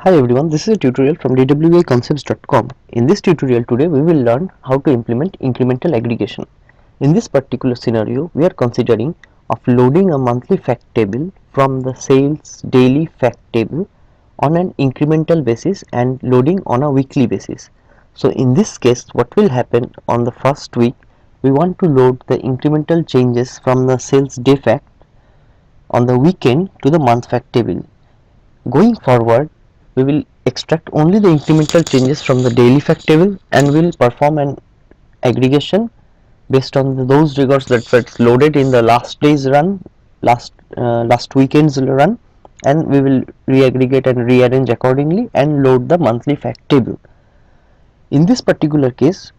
Hi everyone, this is a tutorial from dwaconcepts.com. In this tutorial today we will learn how to implement incremental aggregation. In this particular scenario we are considering of loading a monthly fact table from the sales daily fact table on an incremental basis and loading on a weekly basis. So in this case what will happen on the first week, we want to load the incremental changes from the sales day fact on the weekend to the month fact table. Going forward, we will extract only the incremental changes from the daily fact table and will perform an aggregation based on those records that were loaded in the last day's run, last weekend's run, and we will re-aggregate and rearrange accordingly and load the monthly fact table. In this particular case,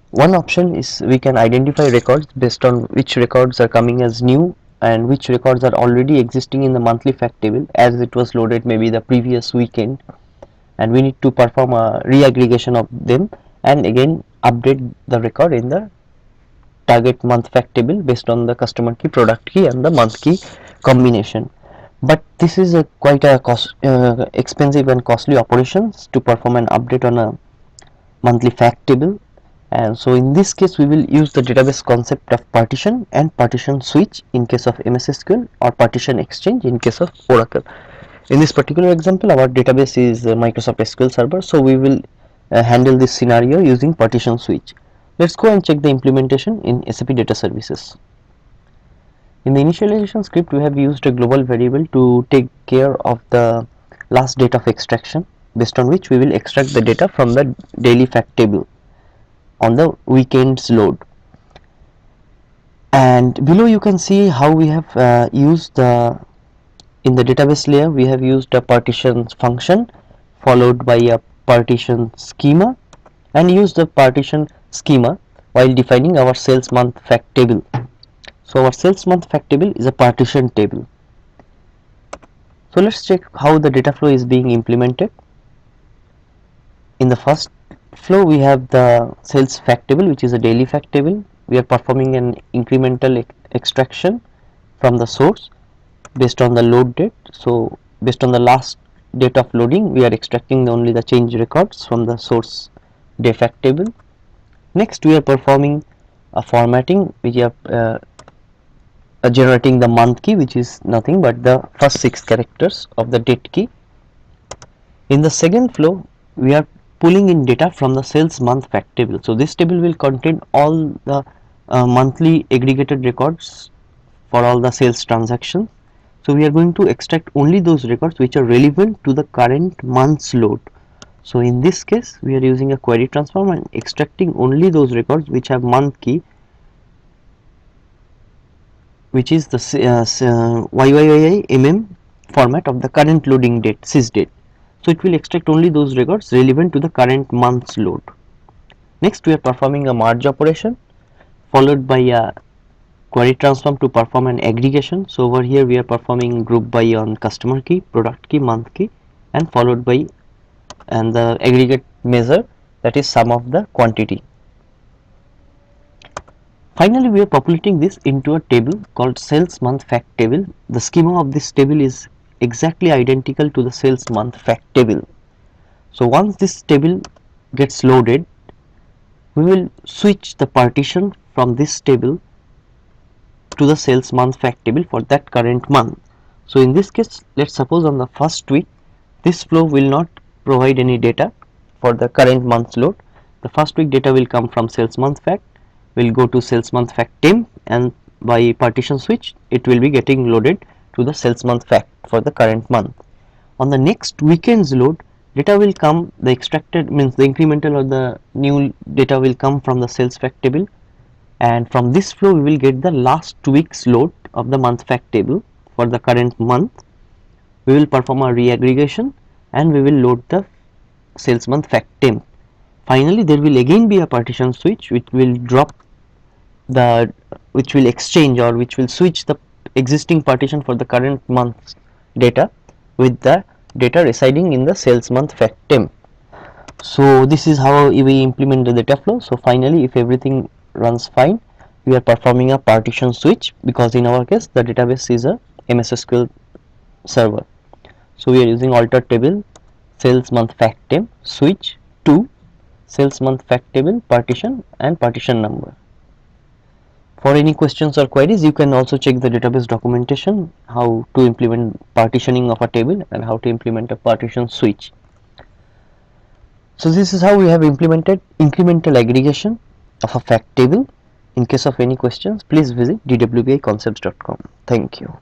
one option is we can identify records based on which records are coming as new and which records are already existing in the monthly fact table as it was loaded maybe the previous weekend, and we need to perform a re-aggregation of them and again update the record in the target month fact table based on the customer key, product key and the month key combination. But this is a quite a expensive and costly operations to perform an update on a monthly fact table, and so in this case we will use the database concept of partition and partition switch in case of MS SQL or partition exchange in case of Oracle. In this particular example our database is Microsoft SQL Server, so we will handle this scenario using partition switch. Let's go and check the implementation in SAP Data Services. In the initialization script we have used a global variable to take care of the last date of extraction, based on which we will extract the data from the daily fact table on the weekend's load. And below you can see how we have used in the database layer we have used a partition function followed by a partition schema and use the partition schema while defining our sales month fact table. So our sales month fact table is a partition table. So let's check how the data flow is being implemented. In the first flow we have the sales fact table, which is a daily fact table. We are performing an incremental extraction from the source based on the load date. So based on the last date of loading we are extracting only the change records from the source day fact table. Next we are performing a formatting, which are generating the month key, which is nothing but the first 6 characters of the date key. In the second flow we are pulling in data from the sales month fact table. So this table will contain all the monthly aggregated records for all the sales transactions. So we are going to extract only those records which are relevant to the current month's load. So in this case we are using a query transform and extracting only those records which have month key, which is the YYIM format of the current loading date, sys date. So it will extract only those records relevant to the current month's load. Next we are performing a merge operation followed by a query transform to perform an aggregation. So over here we are performing group by on customer key, product key, month key, and followed by and the aggregate measure, that is sum of the quantity. Finally we are populating this into a table called sales month fact table. The schema of this table is exactly identical to the sales month fact table. So once this table gets loaded, we will switch the partition from this table to the sales month fact table for that current month. So in this case, let's suppose on the first week this flow will not provide any data for the current month's load. The first week data will come from sales month fact, will go to sales month fact temp, and by partition switch it will be getting loaded to the sales month fact for the current month. On the next weekend's load, data will come, the extracted means the incremental or the new data will come from the sales fact table, and from this flow we will get the last week's load of the month fact table for the current month. We will perform a re-aggregation and we will load the sales month fact temp. Finally there will again be a partition switch which will drop the which will exchange or which will switch the existing partition for the current month's data with the data residing in the sales month fact temp. So this is how we implement the data flow. So finally if everything runs fine, we are performing a partition switch because in our case the database is a MS SQL server. So we are using alter table sales month fact table switch to sales month fact table partition and partition number. For any questions or queries, you can also check the database documentation, how to implement partitioning of a table and how to implement a partition switch. So this is how we have implemented incremental aggregation of a fact table. In case of any questions, please visit dwbaiconcepts.com. Thank you.